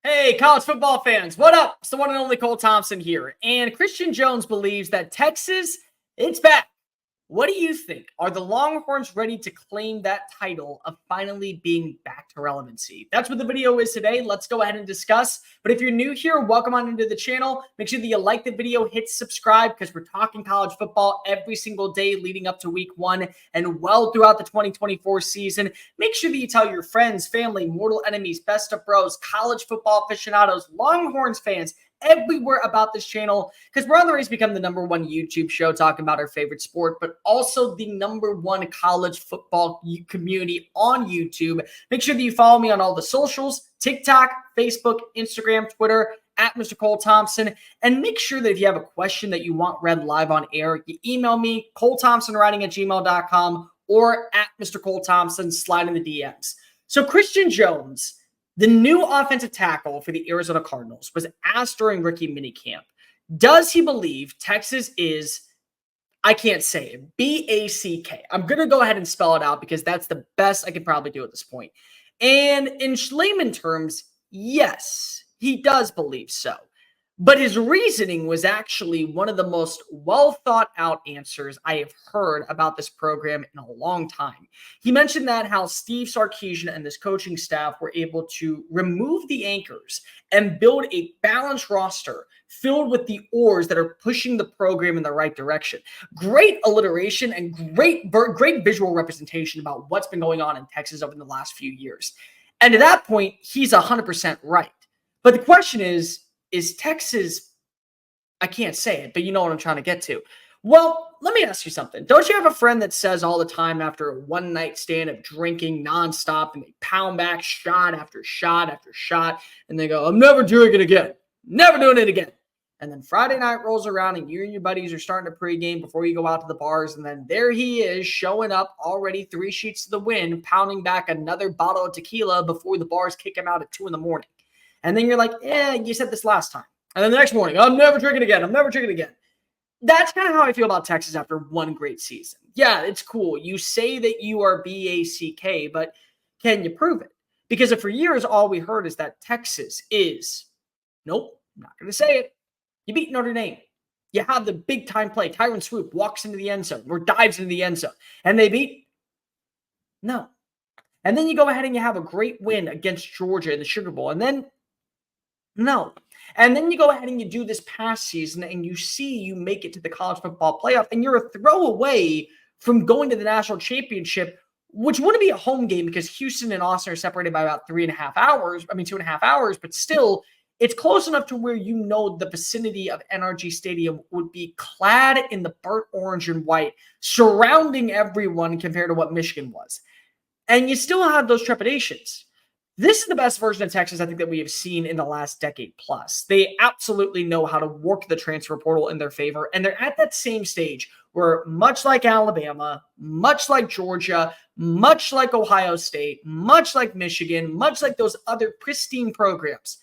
Hey, college football fans, what up? It's the one and only Cole Thompson here. And Christian Jones believes that Texas, it's back. What do you think? Are the Longhorns ready to claim that title of finally being back to relevancy? That's what the video is today. Let's go ahead and discuss. But if you're new here, welcome on into the channel. Make sure that you like the video, hit subscribe, because we're talking college football every single day leading up to week 1 and well throughout the 2024 season. Make sure that you tell your friends, family, mortal enemies, best of bros, college football aficionados, Longhorns fans, everywhere about this channel, because we're on the race to become the #1 YouTube show talking about our favorite sport, but also the #1 college football community on YouTube. Make sure that you follow me on all the socials: TikTok, Facebook, Instagram, Twitter, at Mr. Cole Thompson. And make sure that if you have a question that you want read live on air, you email me, colethompsonwriting@gmail.com, or at Mr. Cole Thompson, slide in the DMs. So Christian Jones, the new offensive tackle for the Arizona Cardinals, was asked during rookie minicamp, does he believe Texas is, I can't say it, B-A-C-K. I'm going to go ahead and spell it out because that's the best I could probably do at this point. And in layman terms, yes, he does believe so. But his reasoning was actually one of the most well thought out answers I have heard about this program in a long time. He mentioned that how Steve Sarkisian and this coaching staff were able to remove the anchors and build a balanced roster filled with the oars that are pushing the program in the right direction. Great alliteration and great visual representation about what's been going on in Texas over the last few years. And to that point, he's 100% right. But the question is Texas, I can't say it, but you know what I'm trying to get to. Well, let me ask you something. Don't you have a friend that says all the time after a one-night stand of drinking nonstop and they pound back shot after shot after shot, and they go, I'm never doing it again. Never doing it again. And then Friday night rolls around and you and your buddies are starting to pregame before you go out to the bars, and then there he is showing up already 3 sheets to the wind, pounding back another bottle of tequila before the bars kick him out at 2 a.m. And then you're like, you said this last time. And then the next morning, I'm never drinking again. I'm never drinking again. That's kind of how I feel about Texas after one great season. Yeah, it's cool. You say that you are BACK, but can you prove it? Because for years, all we heard is that Texas is, nope, I'm not going to say it. You beat Notre Dame. You have the big time play. Tyron Swoop walks into the end zone or dives into the end zone. And they beat? No. And then you go ahead and you have a great win against Georgia in the Sugar Bowl. And then no. And then you go ahead and you do this past season and you make it to the college football playoff, and you're a throw away from going to the national championship, which wouldn't be a home game because Houston and Austin are separated by about 2.5 hours, but still it's close enough to where the vicinity of NRG Stadium would be clad in the burnt orange and white, surrounding everyone compared to what Michigan was. And you still have those trepidations. This is the best version of Texas, I think, that we have seen in the last decade plus. They absolutely know how to work the transfer portal in their favor, and they're at that same stage where, much like Alabama, much like Georgia, much like Ohio State, much like Michigan, much like those other pristine programs,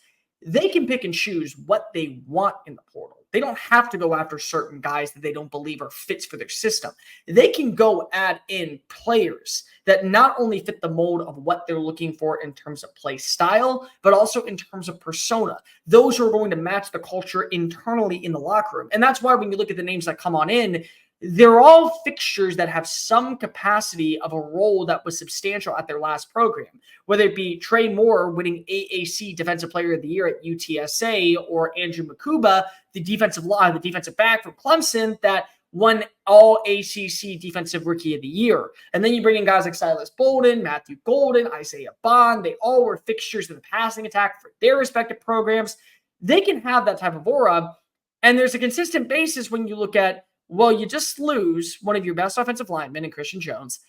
they can pick and choose what they want in the portal. They don't have to go after certain guys that they don't believe are fits for their system. They can go add in players that not only fit the mold of what they're looking for in terms of play style, but also in terms of persona. Those who are going to match the culture internally in the locker room. And that's why when you look at the names that come on in, they're all fixtures that have some capacity of a role that was substantial at their last program, whether it be Trey Moore winning AAC Defensive Player of the Year at UTSA, or Andrew Makuba, the defensive back from Clemson that won all ACC Defensive Rookie of the Year. And then you bring in guys like Silas Bolden, Matthew Golden, Isaiah Bond. They all were fixtures in the passing attack for their respective programs. They can have that type of aura. And there's a consistent basis when you look at, well, you just lose one of your best offensive linemen in Christian Jones,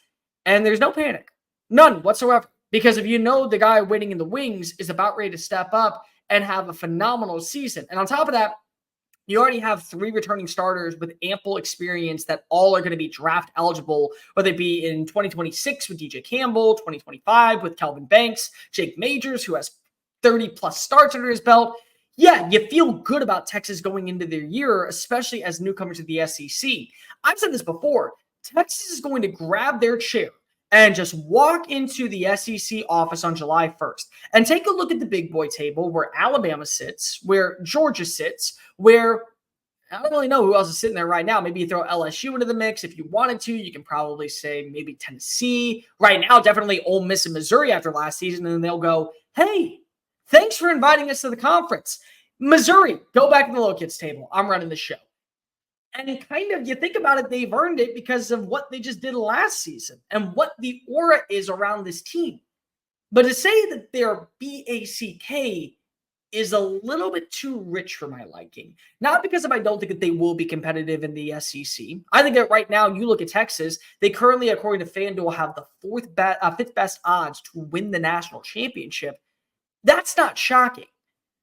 and there's no panic. None whatsoever. Because if you know the guy waiting in the wings is about ready to step up and have a phenomenal season. And on top of that, you already have 3 returning starters with ample experience that all are going to be draft eligible, whether it be in 2026 with DJ Campbell, 2025 with Kelvin Banks, Jake Majors, who has 30-plus starts under his belt. Yeah, you feel good about Texas going into their year, especially as newcomers to the SEC. I've said this before. Texas is going to grab their chair and just walk into the SEC office on July 1st and take a look at the big boy table where Alabama sits, where Georgia sits, where I don't really know who else is sitting there right now. Maybe you throw LSU into the mix. If you wanted to, you can probably say maybe Tennessee. Right now, definitely Ole Miss and Missouri after last season. And then they'll go, hey, thanks for inviting us to the conference. Missouri, go back to the little kids table. I'm running the show. And kind of, you think about it, they've earned it because of what they just did last season and what the aura is around this team. But to say that they're BACK is a little bit too rich for my liking. Not because I don't think that they will be competitive in the SEC. I think that right now, you look at Texas, they currently, according to FanDuel, have the fifth best odds to win the national championship. That's not shocking.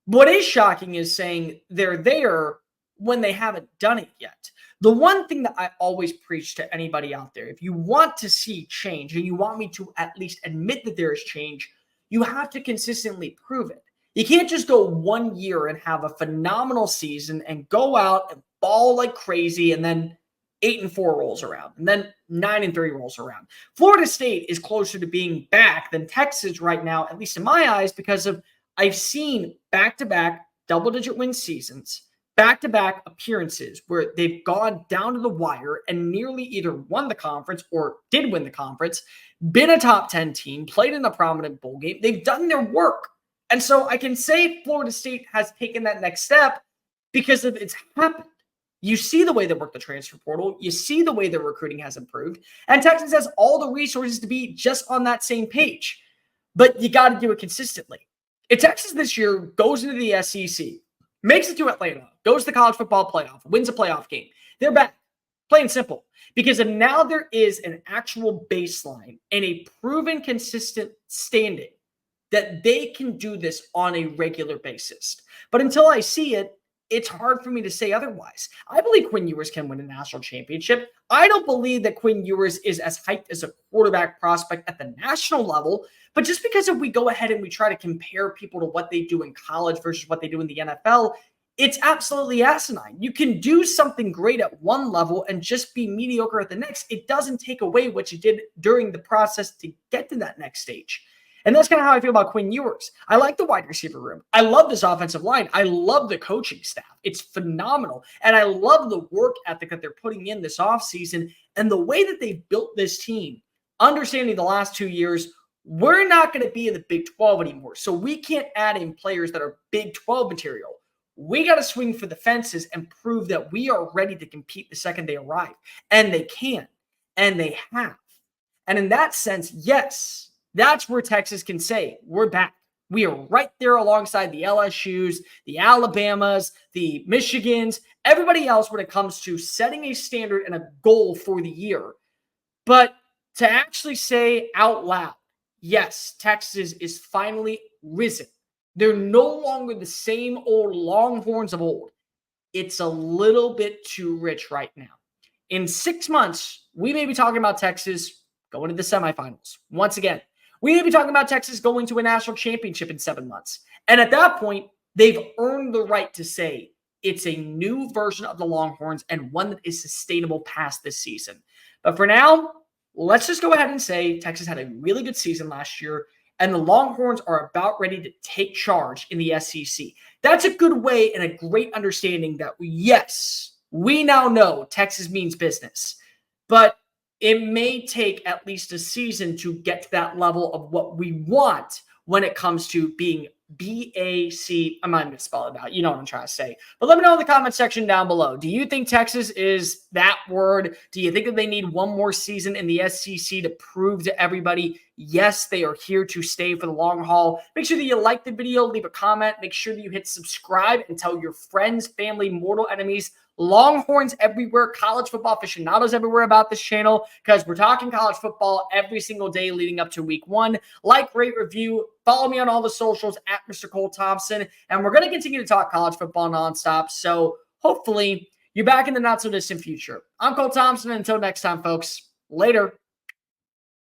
What is shocking is saying they're there when they haven't done it yet. The one thing that I always preach to anybody out there, if you want to see change and you want me to at least admit that there is change, you have to consistently prove it. You can't just go 1 year and have a phenomenal season and go out and ball like crazy and then 8-4 rolls around and then 9-3 rolls around. Florida State is closer to being back than Texas right now, at least in my eyes, because of I've seen back-to-back double-digit win seasons, back-to-back appearances where they've gone down to the wire and nearly either won the conference or did win the conference, been a top 10 team, played in a prominent bowl game. They've done their work. And so I can say Florida State has taken that next step because of it's happened. You see the way they work the transfer portal. You see the way their recruiting has improved. And Texas has all the resources to be just on that same page. But you got to do it consistently. If Texas this year goes into the SEC, makes it to Atlanta, goes to the college football playoff, wins a playoff game, they're back. Plain and simple. Because now there is an actual baseline and a proven consistent standing that they can do this on a regular basis. But until I see it, it's hard for me to say otherwise. I believe Quinn Ewers can win a national championship. I don't believe that Quinn Ewers is as hyped as a quarterback prospect at the national level, but just because if we go ahead and we try to compare people to what they do in college versus what they do in the NFL, it's absolutely asinine. You can do something great at one level and just be mediocre at the next. It doesn't take away what you did during the process to get to that next stage. And that's kind of how I feel about Quinn Ewers. I like the wide receiver room. I love this offensive line. I love the coaching staff. It's phenomenal. And I love the work ethic that they're putting in this offseason and the way that they've built this team, understanding the last 2 years, we're not going to be in the Big 12 anymore. So we can't add in players that are Big 12 material. We got to swing for the fences and prove that we are ready to compete the second they arrive. And they can. And they have. And in that sense, yes, that's where Texas can say, we're back. We are right there alongside the LSUs, the Alabamas, the Michigans, everybody else when it comes to setting a standard and a goal for the year. But to actually say out loud, yes, Texas is finally risen. They're no longer the same old Longhorns of old. It's a little bit too rich right now. In 6 months, we may be talking about Texas going to the semifinals. Once again, we may be talking about Texas going to a national championship in 7 months. And at that point, they've earned the right to say it's a new version of the Longhorns and one that is sustainable past this season. But for now, let's just go ahead and say Texas had a really good season last year, and the Longhorns are about ready to take charge in the SEC. That's a good way and a great understanding that, yes, we now know Texas means business. But it may take at least a season to get to that level of what we want when it comes to being BAC. I'm not going to spell it out. You know what I'm trying to say. But let me know in the comment section down below. Do you think Texas is that word? Do you think that they need one more season in the SEC to prove to everybody, yes, they are here to stay for the long haul? Make sure that you like the video, leave a comment. Make sure that you hit subscribe and tell your friends, family, mortal enemies, Longhorns everywhere, college football aficionados everywhere about this channel, because we're talking college football every single day leading up to week 1. Like, rate, review, follow me on all the socials at Mr. Cole Thompson, and we're going to continue to talk college football nonstop. So hopefully you're back in the not so distant future. I'm Cole Thompson. Until next time, folks, later.